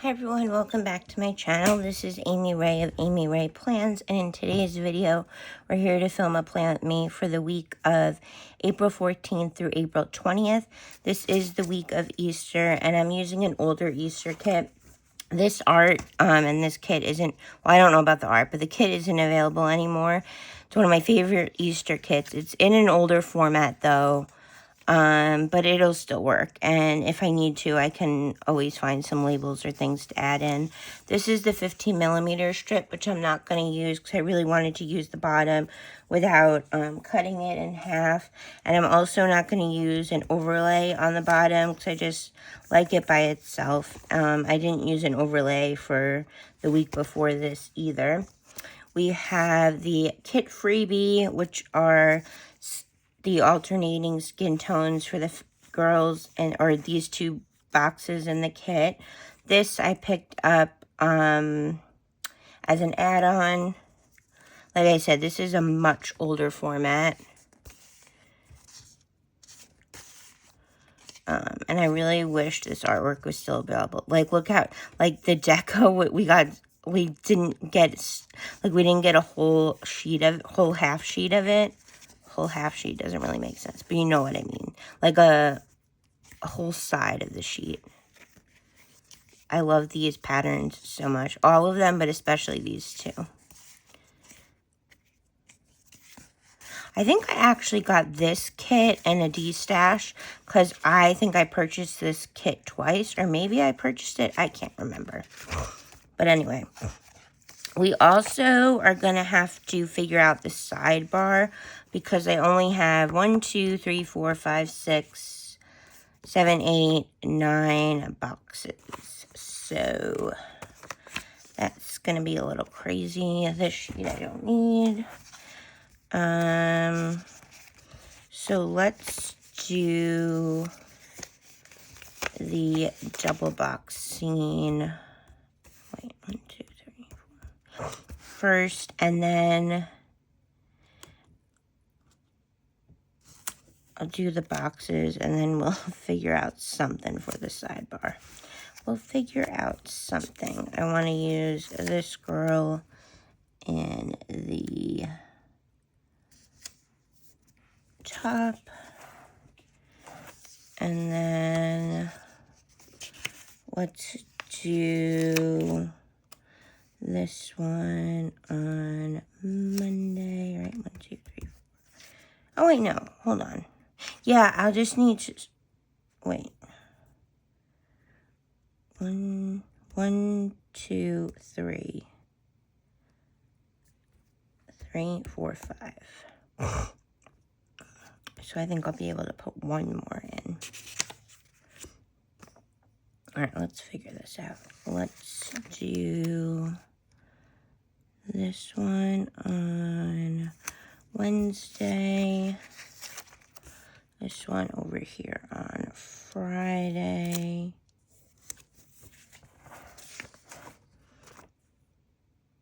Hi everyone, welcome back to my channel. This is Amy Ray of Amy Ray Plans, and in today's video, we're here to film a plan with me for the week of April 14th through April 20th. This is the week of Easter, and I'm using an older Easter kit. This art and this kit isn't, well, I don't know about the art, but the kit isn't available anymore. It's one of my favorite Easter kits. It's in an older format though. But it'll still work, and if I need to, I can always find some labels or things to add in. This is the 15mm strip, which I'm not going to use because I really wanted to use the bottom without cutting it in half. And I'm also not going to use an overlay on the bottom because I just like it by itself. I didn't use an overlay for the week before this either. We have the kit freebie, which are the alternating skin tones for the girls, and or these two boxes in the kit. This I picked up as an add-on. Like I said, this is a much older format. And I really wish this artwork was still available. Like, look how, like, the deco we got, we didn't get a whole sheet of, whole half sheet of it. Whole half sheet doesn't really make sense, but you know what I mean. Like a whole side of the sheet. I love these patterns so much. All of them, but especially these two. I think I actually got this kit and a D-stash because I think I purchased this kit twice, or maybe I purchased it. I can't remember. But anyway, we also are going to have to figure out the sidebar because I only have 1, 2, 3, 4, 5, 6, 7, 8, 9 boxes. So that's going to be a little crazy. This sheet I don't need. So let's do the double box scene. Wait, 1, 2, 3, 4. First, and then I'll do the boxes, and then we'll figure out something for the sidebar. We'll figure out something. I want to use this girl in the top. And then let's do this one on Monday. Right, 1, 2, 3, 4. Oh, wait, no. Hold on. Yeah, I'll just need to... Wait. 1, 2, 3. 3, 4, 5. So I think I'll be able to put one more in. Alright, let's figure this out. Let's do this one on Wednesday. This one over here on Friday.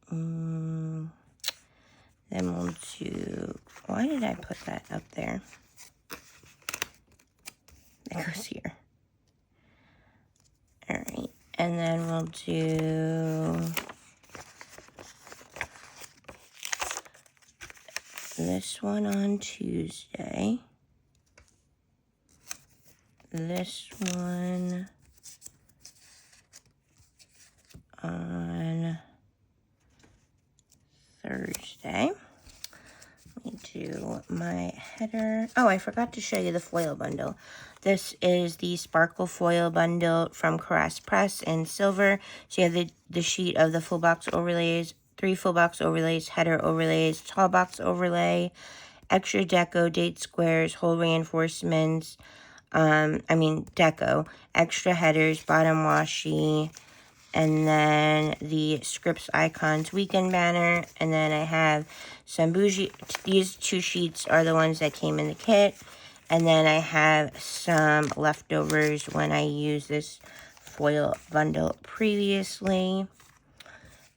Then we'll do... Why did I put that up there? It goes here. Alright, and then we'll do this one on Tuesday. This one on Thursday. Let me do my header. Oh, I forgot to show you the foil bundle. This is the sparkle foil bundle from Caress Press in silver. So you have the sheet of the full box overlays, 3 full box overlays, header overlays, tall box overlay, extra deco, date squares, hole reinforcements, deco, extra headers, bottom washi, and then the Scripts Icons weekend banner. And then I have some bougie, these 2 sheets are the ones that came in the kit. And then I have some leftovers when I used this foil bundle previously.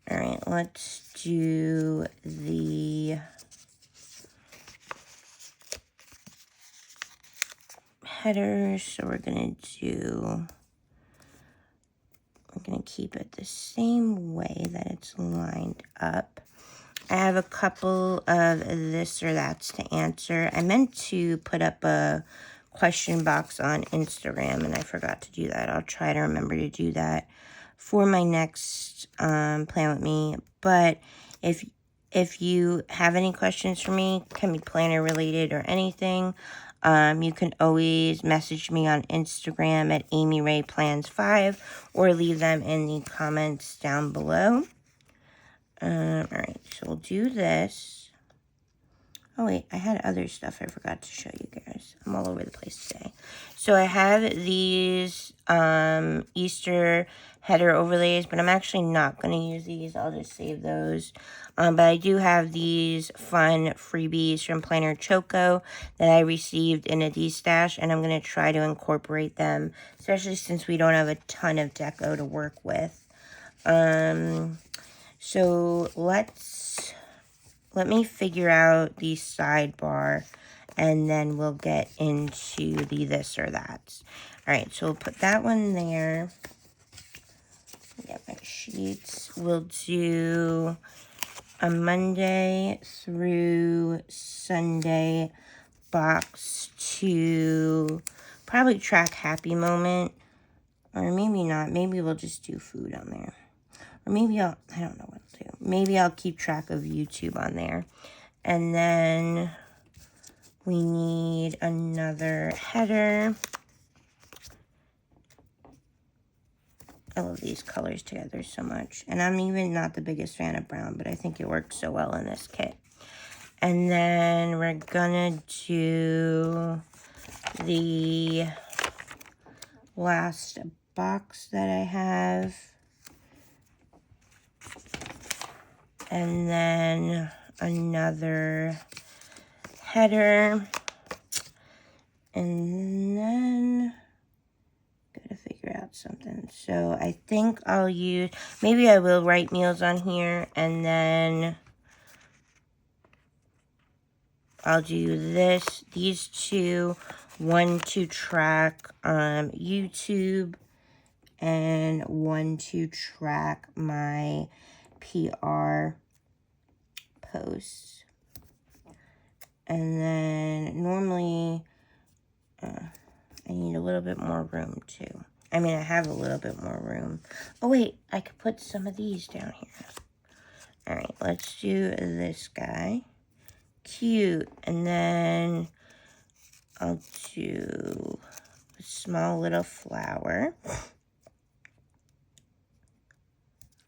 Alright, let's do the headers. So we're going to going to keep it the same way that it's lined up. I have a couple of this or that's to answer. I meant to put up a question box on Instagram, and I forgot to do that. I'll try to remember to do that for my next Plan With Me. But if you have any questions for me, can be planner related or anything, you can always message me on Instagram at AmyRayPlans5 or leave them in the comments down below. Alright, so we'll do this. Oh wait, I had other stuff I forgot to show you guys. I'm all over the place today. So I have these Easter header overlays, but I'm actually not going to use these. I'll just save those. But I do have these fun freebies from Planner Choco that I received in a D-stash, and I'm going to try to incorporate them, especially since we don't have a ton of deco to work with. So let me figure out the sidebar, and then we'll get into the this or that. All right, so we'll put that one there. Get my sheets. We'll do a Monday through Sunday box to probably track happy moment, or maybe not. Maybe we'll just do food on there. Or maybe I don't know what to do. Maybe I'll keep track of YouTube on there. And then we need another header. I love these colors together so much. And I'm even not the biggest fan of brown, but I think it works so well in this kit. And then we're gonna do the last box that I have. And then another header. And then gotta figure out something. So I think I'll use, maybe I will write meals on here, and then I'll do these two, one to track YouTube and one to track my PR posts. And then normally I need a little bit more room too. I mean, I have a little bit more room. Oh wait, I could put some of these down here. All right, let's do this guy. Cute. And then I'll do a small little flower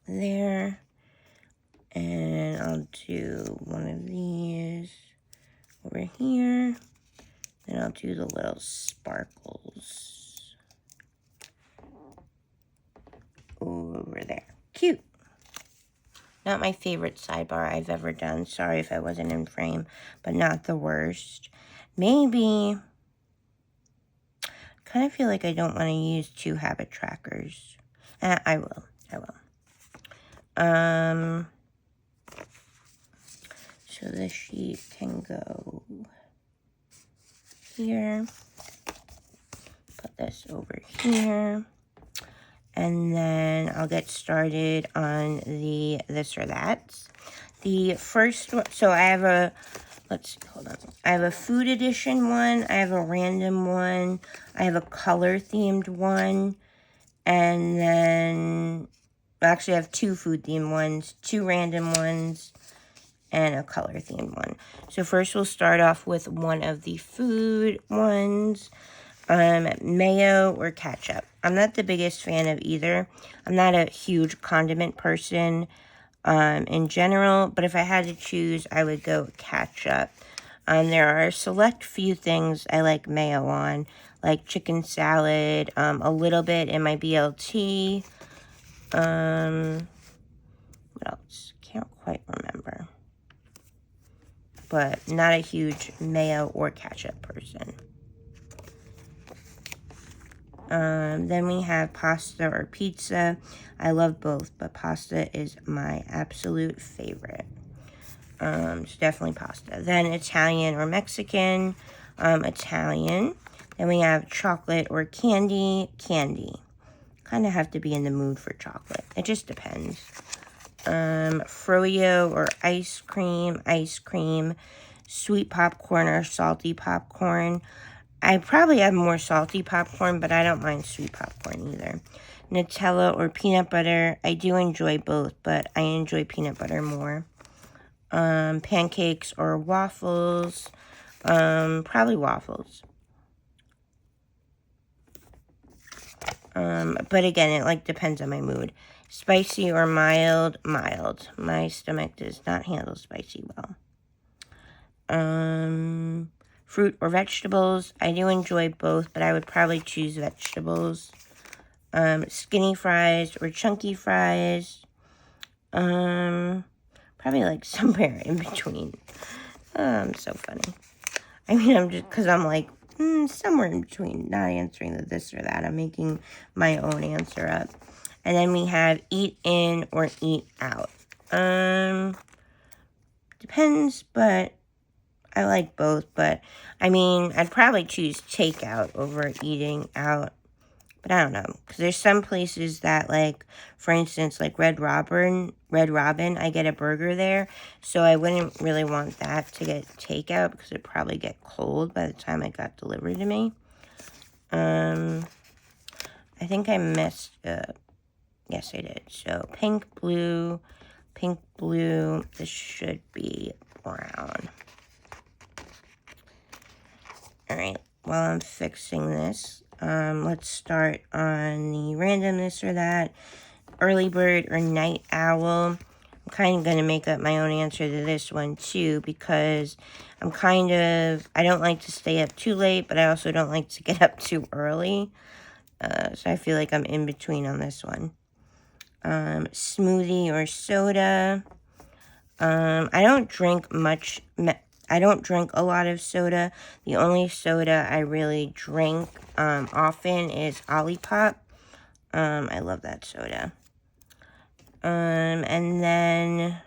there. And I'll do one of these over here. Then I'll do the little sparkles over there. Cute. Not my favorite sidebar I've ever done. Sorry if I wasn't in frame, but not the worst. Maybe, kind of feel like I don't want to use 2 habit trackers. I will. So this sheet can go here. Put this over here. And then I'll get started on the this or that. The first one, so I have a, let's see, hold on. I have a food edition one. I have a random one. I have a color themed one. And then, actually I have 2 food themed ones, 2 random ones, and a color themed one. So first we'll start off with one of the food ones. Mayo or ketchup. I'm not the biggest fan of either. I'm not a huge condiment person in general, but if I had to choose, I would go ketchup. There are a select few things I like mayo on, like chicken salad, a little bit in my BLT. What else? Can't quite remember. But not a huge mayo or ketchup person. Then we have pasta or pizza. I love both, but pasta is my absolute favorite. It's definitely pasta. Then Italian or Mexican. Italian. Then we have chocolate or candy. Kind of have to be in the mood for chocolate. It just depends. Froyo or ice cream, sweet popcorn or salty popcorn. I probably have more salty popcorn, but I don't mind sweet popcorn either. Nutella or peanut butter. I do enjoy both, but I enjoy peanut butter more. Pancakes or waffles. Probably waffles. But again, it like depends on my mood. Spicy or mild? Mild. My stomach does not handle spicy well. Fruit or vegetables? I do enjoy both, but I would probably choose vegetables. Skinny fries or chunky fries? Probably like somewhere in between. So funny. I mean, I'm just, because I'm like, somewhere in between, not answering the this or that. I'm making my own answer up. And then we have eat in or eat out. Depends, but I like both. But, I mean, I'd probably choose takeout over eating out. But I don't know, because there's some places that, like, for instance, like Red Robin, I get a burger there. So I wouldn't really want that to get takeout because it'd probably get cold by the time it got delivered to me. I think I messed up. Yes, I did. So pink, blue. This should be brown. All right, while I'm fixing this, let's start on the random this or that. Early bird or night owl. I'm kind of going to make up my own answer to this one too, because I don't like to stay up too late, but I also don't like to get up too early. So I feel like I'm in between on this one. Smoothie or soda. I don't drink much. I don't drink a lot of soda. The only soda I really drink often is Olipop. I love that soda. And then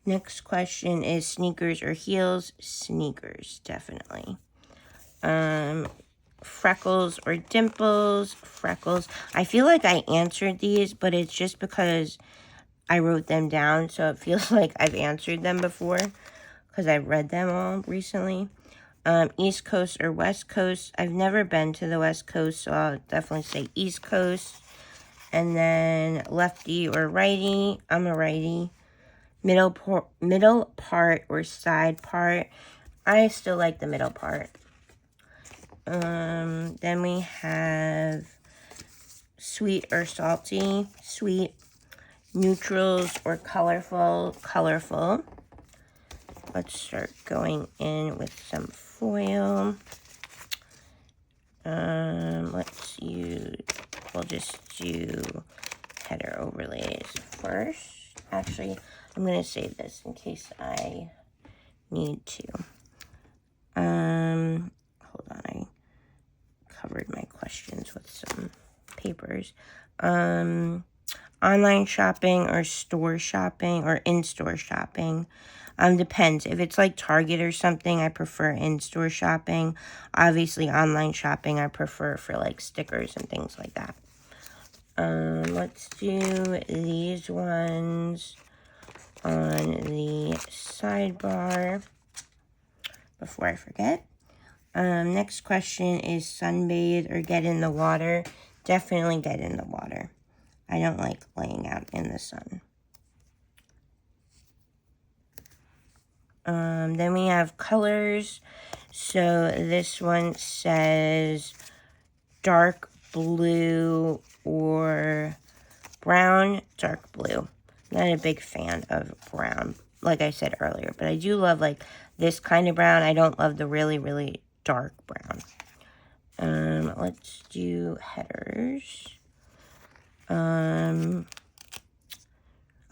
next question is sneakers or heels? Sneakers, definitely. Freckles or dimples? Freckles. I feel like I answered these, but it's just because I wrote them down, so it feels like I've answered them before because I've read them all recently. East Coast or West Coast? I've never been to the West Coast, so I'll definitely say East Coast. And then lefty or righty? I'm a righty. Middle part or side part? I still like the middle part. Then we have sweet or salty? Sweet. Neutrals or colorful? Colorful. Let's start going in with some foil. We'll just do header overlays first. Actually, I'm going to save this in case I need to. Hold on, I covered my questions with some papers. Online shopping or store shopping or in-store shopping? Depends. If it's like Target or something, I prefer in-store shopping. Obviously, online shopping I prefer for like stickers and things like that. Let's do these ones on the sidebar before I forget. Next question is sunbathe or get in the water? Definitely get in the water. I don't like laying out in the sun. Then we have colors. So this one says dark blue or brown. Dark blue. Not a big fan of brown, like I said earlier. But I do love like this kind of brown. I don't love the really, really dark brown. Let's do headers. Oh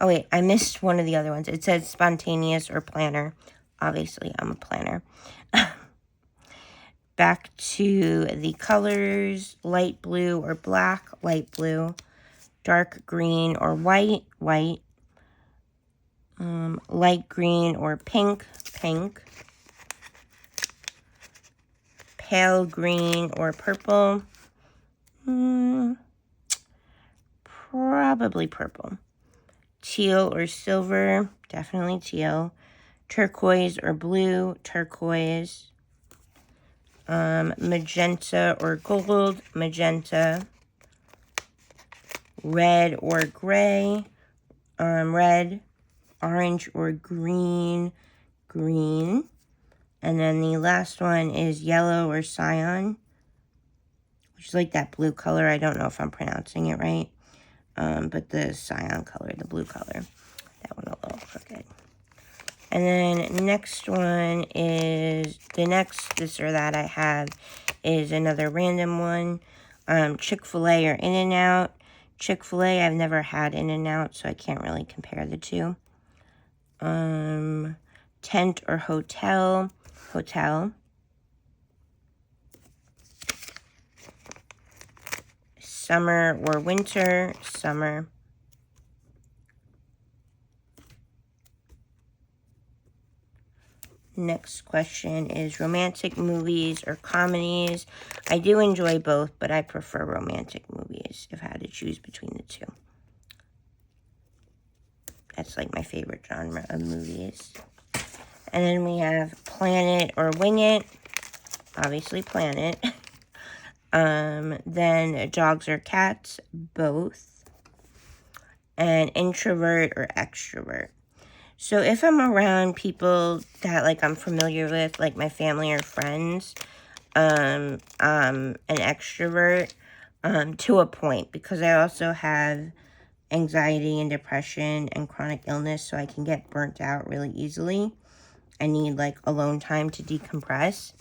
wait, I missed one of the other ones. It says spontaneous or planner. Obviously, I'm a planner. Back to the colors. Light blue or black. Light blue. Dark green or white. White. Light green or pink. Pink. Pale green or purple. Probably purple. Teal or silver, definitely teal. Turquoise or blue, turquoise. Magenta or gold, magenta. Red or gray, red. Orange or green, green. And then the last one is yellow or cyan, which is like that blue color. I don't know if I'm pronouncing it right. But the cyan color, the blue color. That one a little crooked. And then next one is, the next this or that I have is another random one. Chick-fil-A or In-N-Out. Chick-fil-A, I've never had In-N-Out, so I can't really compare the two. Tent or hotel. Hotel. Summer or winter. Summer. Next question is romantic movies or comedies. I do enjoy both, but I prefer romantic movies if I had to choose between the two. That's like my favorite genre of movies. And then we have Planet or Wing It. Obviously Planet. Then dogs or cats, both. And introvert or extrovert. So if I'm around people that like I'm familiar with, like my family or friends, an extrovert to a point, because I also have anxiety and depression and chronic illness, so I can get burnt out really easily. I need like alone time to decompress.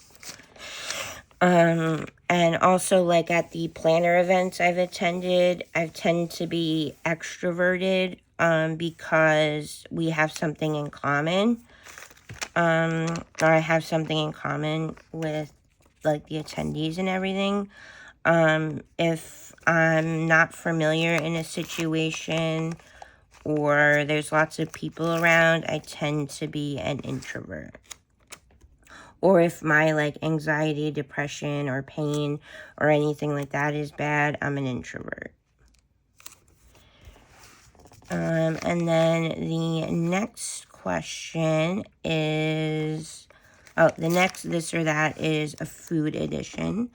And also like at the planner events I've attended, I tend to be extroverted because we have something in common. Or I have something in common with like the attendees and everything. If I'm not familiar in a situation or there's lots of people around, I tend to be an introvert. Or if my like anxiety, depression, or pain or anything like that is bad, I'm an introvert. And then the next question is, oh, the next this or that is a food edition.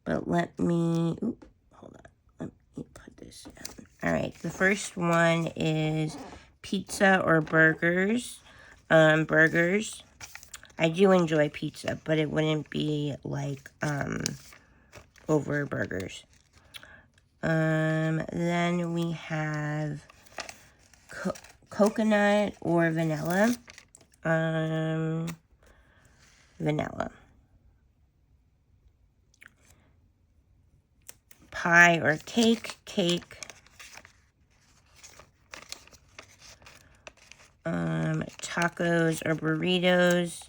But let me, hold on, let me put this down. All right, the first one is pizza or burgers. Burgers. I do enjoy pizza, but it wouldn't be like over burgers. Then we have coconut or vanilla. Vanilla. Pie or cake. Cake. Tacos or burritos.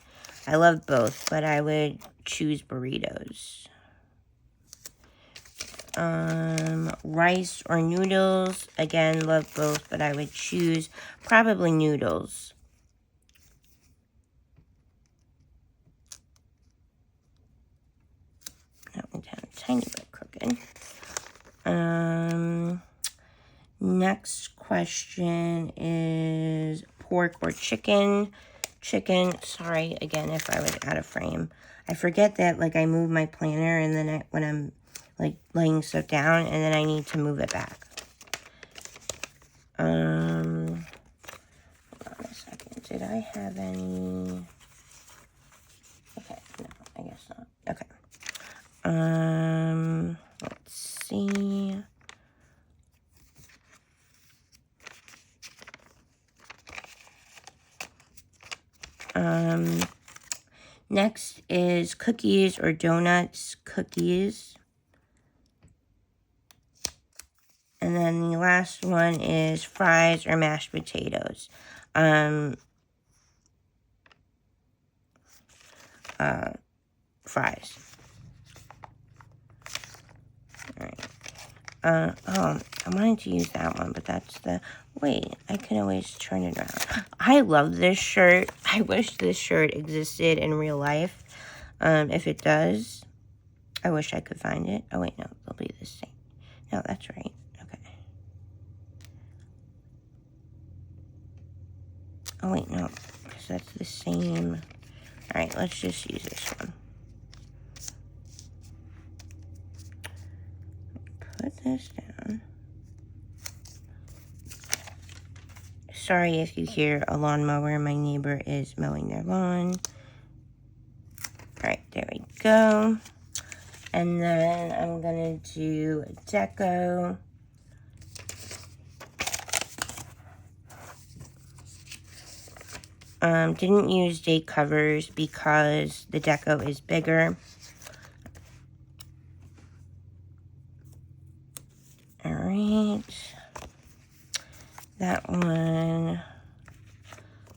I love both, but I would choose burritos. Rice or noodles. Again, love both, but I would choose probably noodles. That went down a tiny bit crooked. Next question is pork or chicken. Chicken, sorry, again, if I was out of frame. I forget that, like, I move my planner, and then when I'm, like, laying stuff down, and then I need to move it back. Hold on a second. Did I have any? Okay, no, I guess not. Okay. Let's see. Next is cookies or donuts. Cookies. And then the last one is fries or mashed potatoes. Fries. Alright. I wanted to use that one, but that's the... Wait, I can always turn it around. I love this shirt. I wish this shirt existed in real life. If it does, I wish I could find it. Oh, wait, no, they'll be the same. No, that's right. Okay. Oh, wait, no. Because that's the same. All right, let's just use this one. Put this down. Sorry if you hear a lawnmower. My neighbor is mowing their lawn. All right, there we go. And then I'm going to do deco. Didn't use date covers because the deco is bigger. All right. That one.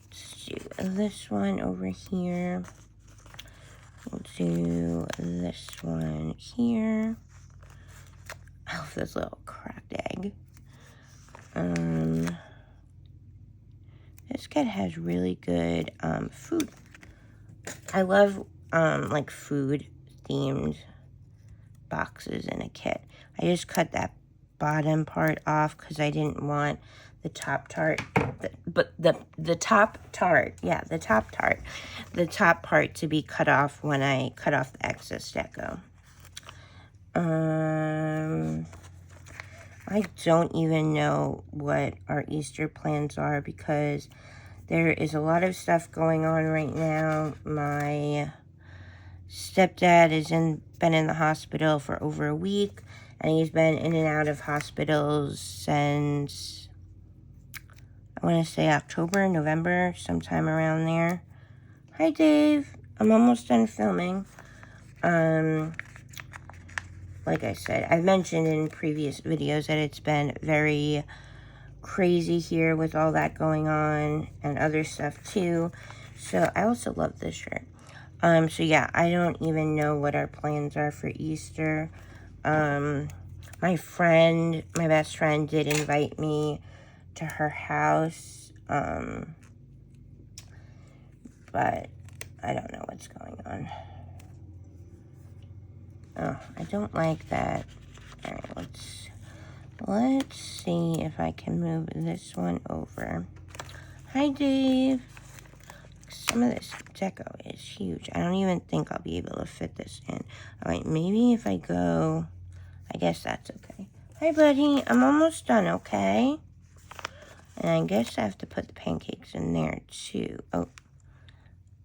Let's do this one over here. We'll do this one here. Oh, this little cracked egg. This kit has really good food. I love like food themed boxes in a kit. I just cut that bottom part off because I didn't want the top part, the top part to be cut off when I cut off the excess deco. I don't even know what our Easter plans are because there is a lot of stuff going on right now. My stepdad has been in the hospital for over a week, and he's been in and out of hospitals since, I want to say October, November, sometime around there. Hi, Dave. I'm almost done filming. Like I said, I've mentioned in previous videos that it's been very crazy here with all that going on and other stuff too. So I also love this shirt. So yeah, I don't even know what our plans are for Easter. My best friend did invite me to her house. But I don't know what's going on. Oh, I don't like that. All right, let's see if I can move this one over. Hi, Dave. Some of this deco is huge. I don't even think I'll be able to fit this in. All right, maybe if I go, I guess that's okay. Hi, buddy. I'm almost done, okay? And I guess I have to put the pancakes in there, too. Oh,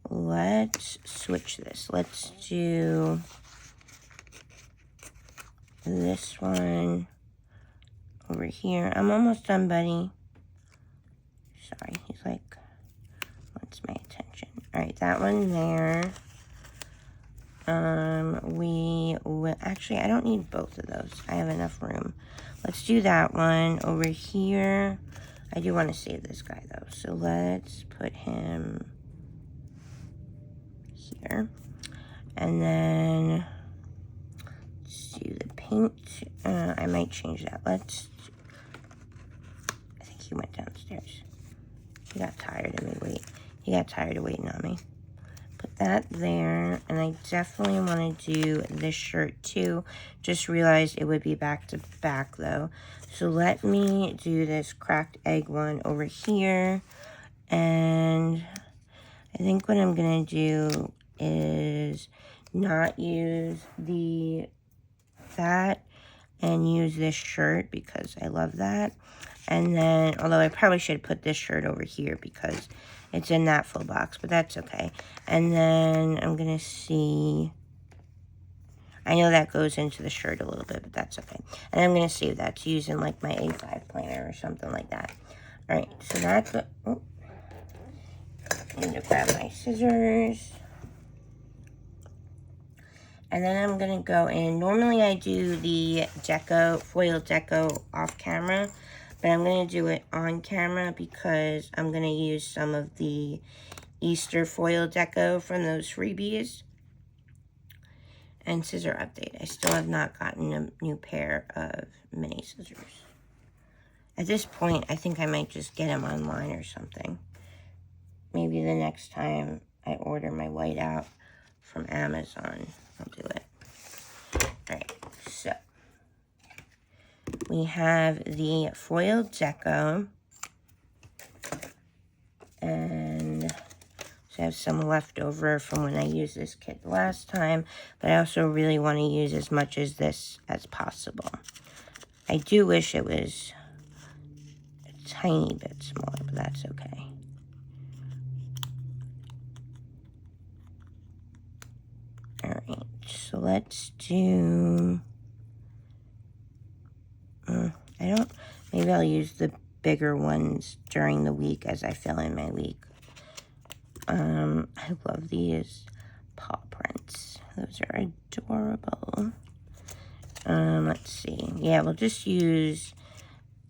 let's switch this. Let's do this one over here. I'm almost done, buddy. Sorry, he's like, wants my attention. All right, that one there. We will, actually, I don't need both of those. I have enough room. Let's do that one over here. I do want to save this guy, though. So let's put him here. And then let's do the paint. I might change that. I think he went downstairs. He got tired of me He got tired of waiting on me. Put that there. And I definitely want to do this shirt too. Just realized it would be back to back though. So let me do this cracked egg one over here. And I think what I'm going to do is not use that and use this shirt because I love that. And then, although I probably should put this shirt over here because it's in that full box, but that's okay. And then I'm going to see, I know that goes into the shirt a little bit, but that's okay. And I'm going to save that to use in like my A5 planner or something like that. All right, so that's what, oh, I need to grab my scissors. And then I'm going to go in. Normally I do the foil deco off camera, but I'm going to do it on camera because I'm going to use some of the Easter foil deco from those freebies. And scissor update. I still have not gotten a new pair of mini scissors. At this point, I think I might just get them online or something. Maybe the next time I order my whiteout from Amazon, I'll do it. All right, so We have the foiled deco. And so I have some left over from when I used this kit the last time. But I also really want to use as much as this as possible. I do wish it was a tiny bit smaller, but that's okay. Alright, so let's do... maybe I'll use the bigger ones during the week as I fill in my week. I love these paw prints. Those are adorable. Let's see. Yeah, we'll just use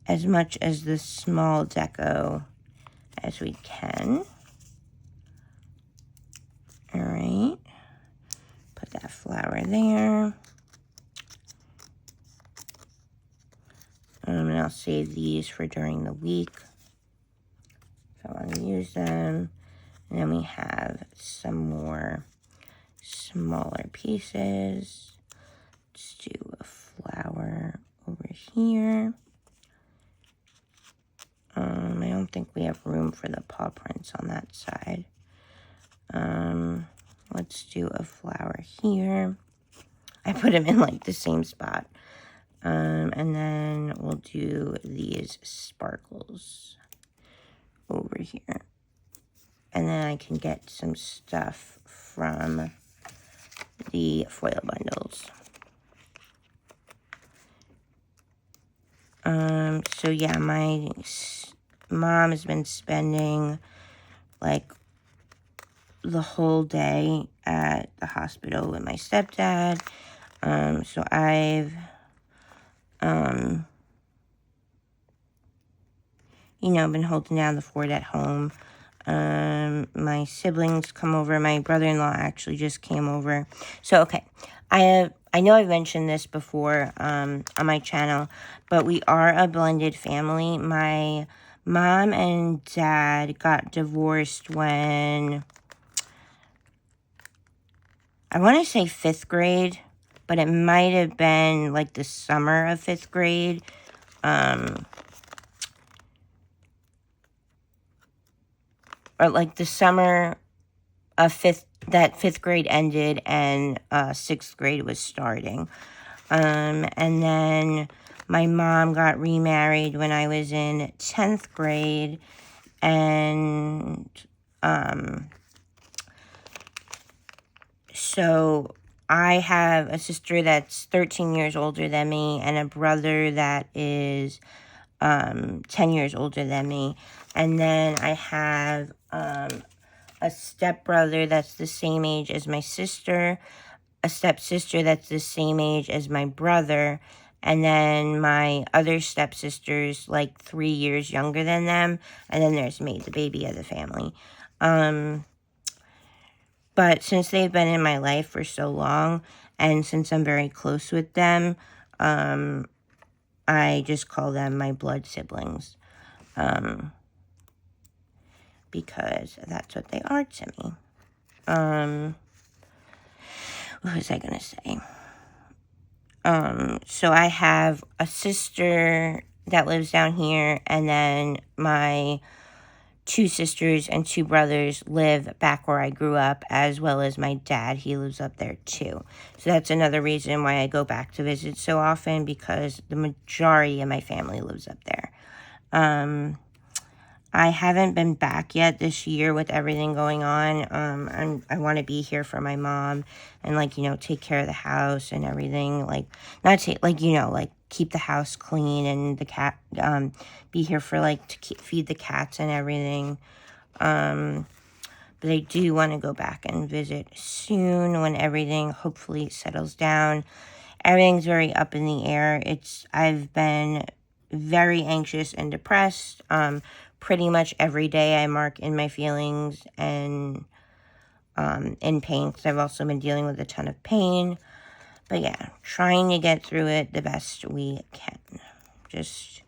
as much as the small deco as we can. Alright. Put that flower there. And I'll save these for during the week if I want to use them. And then we have some more smaller pieces. Let's do a flower over here. I don't think we have room for the paw prints on that side. Let's do a flower here. I put them in like the same spot. And then we'll do these sparkles over here. And then I can get some stuff from the foil bundles. So yeah, my mom has been spending like the whole day at the hospital with my stepdad. So I've, you know, been holding down the fort at home. My siblings come over. My brother-in-law actually just came over. So, okay. I know I've mentioned this before, on my channel, but we are a blended family. My mom and dad got divorced when, I want to say 5th grade, but it might have been like the summer of 5th grade. Or like the summer of 5th grade ended and 6th grade was starting. And then my mom got remarried when I was in 10th grade. And so I have a sister that's 13 years older than me and a brother that is 10 years older than me. And then I have a stepbrother that's the same age as my sister, a stepsister that's the same age as my brother, and then my other stepsister's like 3 years younger than them, and then there's me, the baby of the family. But since they've been in my life for so long, and since I'm very close with them, I just call them my blood siblings. Because that's what they are to me. What was I going to say? So I have a sister that lives down here, and then my 2 sisters and 2 brothers live back where I grew up, as well as my dad. He lives up there too. So that's another reason why I go back to visit so often, because the majority of my family lives up there. I haven't been back yet this year with everything going on. I want to be here for my mom and, like, you know, take care of the house and everything. Like, not take, like, you know, like, keep the house clean and the cat, be here for, like, to feed the cats and everything. But I do want to go back and visit soon when everything hopefully settles down. Everything's very up in the air. I've been very anxious and depressed. Pretty much every day I mark in my feelings and in pain, because I've also been dealing with a ton of pain. But yeah, trying to get through it the best we can. Just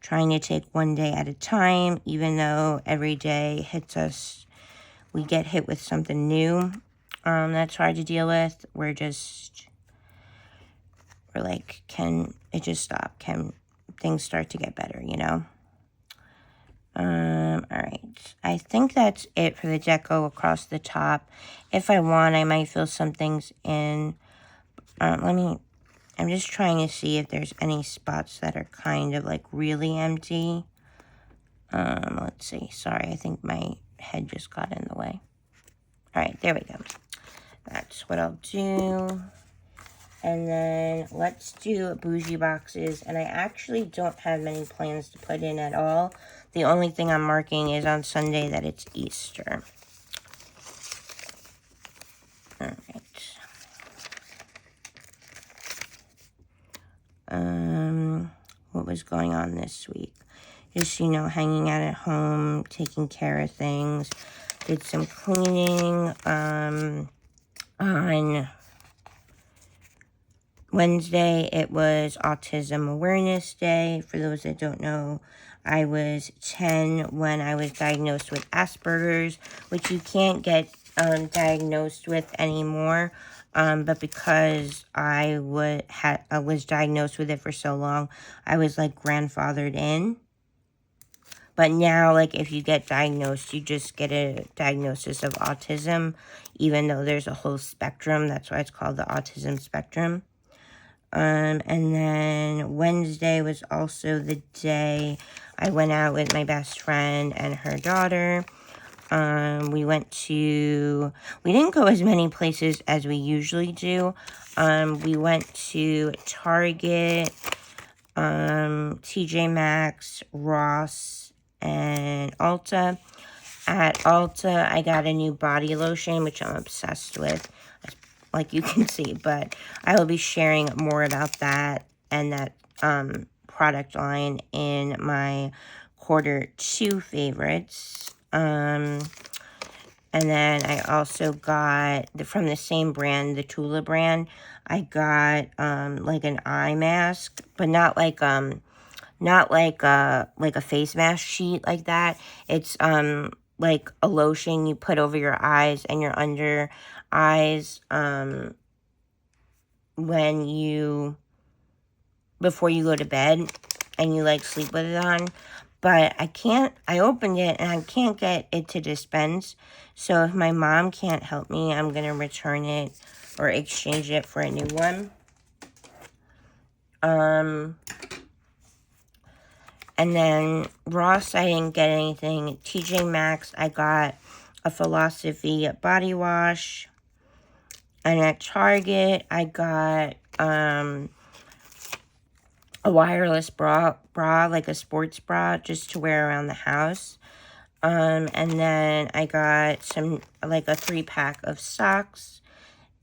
trying to take one day at a time, even though every day hits us, we get hit with something new that's hard to deal with. We're for like, can it just stop? Can things start to get better, you know? Alright. I think that's it for the deco across the top. If I want, I might fill some things in. I'm just trying to see if there's any spots that are kind of like really empty. Let's see. Sorry, I think my head just got in the way. Alright, there we go. That's what I'll do. And then let's do bougie boxes. And I actually don't have many plans to put in at all. The only thing I'm marking is on Sunday that it's Easter. Alright. What was going on this week? Just, you know, hanging out at home, taking care of things. Did some cleaning. On Wednesday, it was Autism Awareness Day. For those that don't know, I was 10 when I was diagnosed with Asperger's, which you can't get diagnosed with anymore. But because I was diagnosed with it for so long, I was like grandfathered in. But now, like, if you get diagnosed, you just get a diagnosis of autism, even though there's a whole spectrum. That's why it's called the autism spectrum. And then Wednesday was also the day I went out with my best friend and her daughter. We didn't go as many places as we usually do. We went to Target, TJ Maxx, Ross, and Ulta. At Ulta, I got a new body lotion, which I'm obsessed with, like you can see, but I will be sharing more about that and that product line in my Q2 favorites. And then I also got, from the same brand, the Tula brand, I got like an eye mask, but not like a face mask sheet like that. It's like a lotion you put over your eyes and your under eyes before you go to bed, and you like sleep with it on. But I opened it and I can't get it to dispense. So if my mom can't help me, I'm going to return it or exchange it for a new one. And then Ross, I didn't get anything. TJ Maxx, I got a Philosophy body wash. And at Target, I got a wireless bra, like a sports bra, just to wear around the house. And then I got like a 3-pack of socks.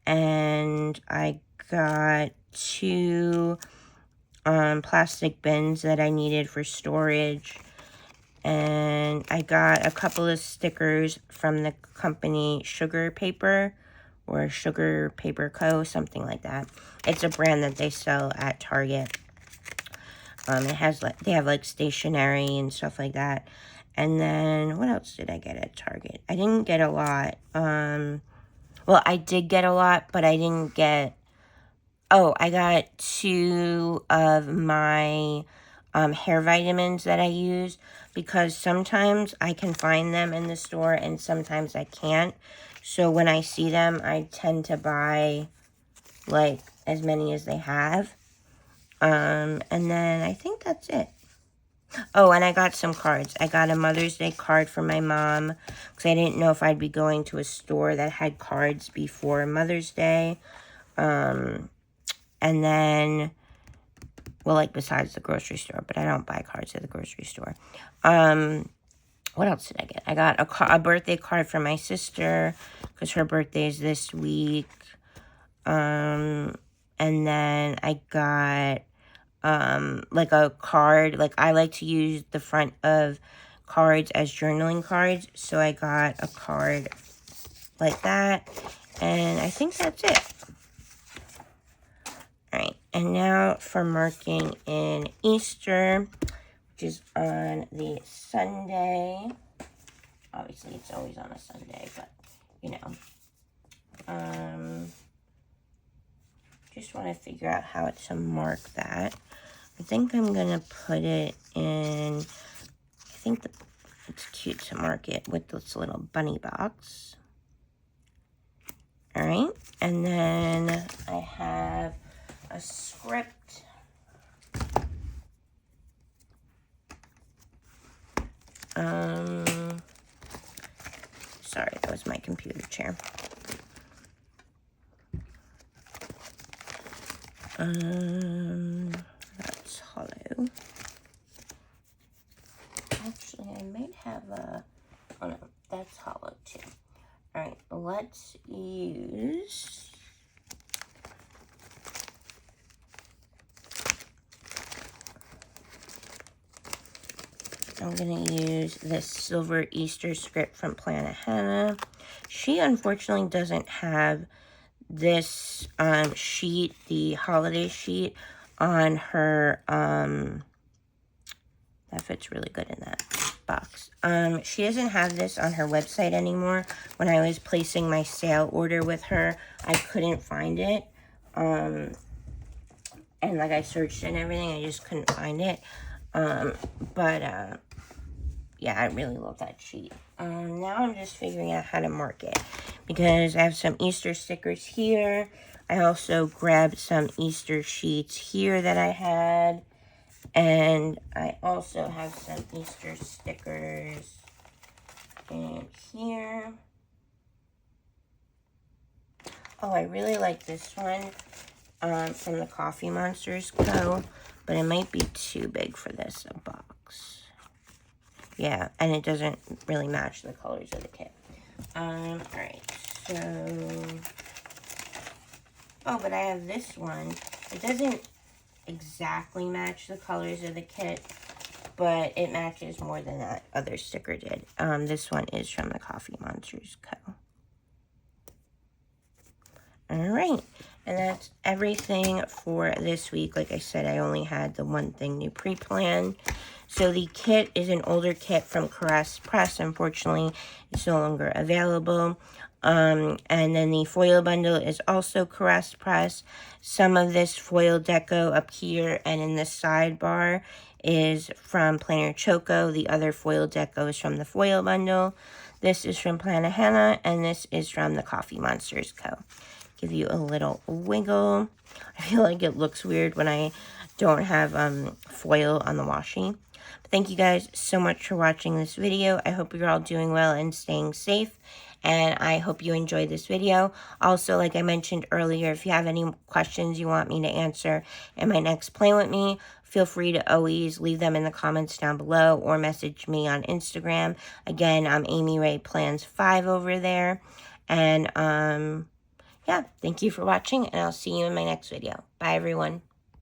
And I got 2 plastic bins that I needed for storage. And I got a couple of stickers from the company Sugar Paper, or Sugar Paper Co., something like that. It's a brand that they sell at Target. It has they have like stationery and stuff like that. And then what else did I get at Target? I didn't get a lot. Well, I did get a lot, but I didn't get. Oh, I got 2 of my hair vitamins that I use, because sometimes I can find them in the store and sometimes I can't. So when I see them, I tend to buy like as many as they have. And then I think that's it. Oh, and I got some cards. I got a Mother's Day card for my mom, because I didn't know if I'd be going to a store that had cards before Mother's Day. And then, well, like besides the grocery store, but I don't buy cards at the grocery store. What else did I get? I got a birthday card for my sister, because her birthday is this week. And then I got like a card. Like, I like to use the front of cards as journaling cards, so I got a card like that. And I think that's it. Alright, and now for marking in Easter, which is on the Sunday. Obviously, it's always on a Sunday, but, you know. just want to figure out how to mark that. I think I'm going to put it in, I think it's cute to mark it with this little bunny box. All right, and then I have a script. Sorry, that was my computer chair. That's hollow. Actually, I might have a, oh no, that's hollow too. All right, let's use, I'm going to use this silver Easter script from Planet Hannah. She unfortunately doesn't have this sheet, the holiday sheet, on her, that fits really good in that box. She doesn't have this on her website anymore. When I was placing my sale order with her, I couldn't find it. And like I searched and everything, I just couldn't find it. Yeah, I really love that sheet. Now I'm just figuring out how to mark it, because I have some Easter stickers here. I also grabbed some Easter sheets here that I had, and I also have some Easter stickers in here. Oh, I really like this one from the Coffee Monsters Co., but it might be too big for this box. Yeah, and it doesn't really match the colors of the kit. Alright, so, oh, but I have this one. It doesn't exactly match the colors of the kit, but it matches more than that other sticker did. This one is from the Coffee Monsters Co. Alright, and that's everything for this week. Like I said, I only had the one thing new pre-planned. So the kit is an older kit from Caress Press. Unfortunately, it's no longer available. And then the foil bundle is also Caress Press. Some of this foil deco up here and in the sidebar is from Planner Choco. The other foil deco is from the foil bundle. This is from Planet Hannah, and this is from the Coffee Monsters Co. Give you a little wiggle. I feel like it looks weird when I don't have foil on the washi. Thank you guys so much for watching this video. I hope you're all doing well and staying safe, and I hope you enjoyed this video. Also, like I mentioned earlier, if you have any questions you want me to answer in my next Play With Me, feel free to always leave them in the comments down below or message me on Instagram. Again, I'm Amy Ray Plans 5 over there. And yeah, thank you for watching, and I'll see you in my next video. Bye, everyone.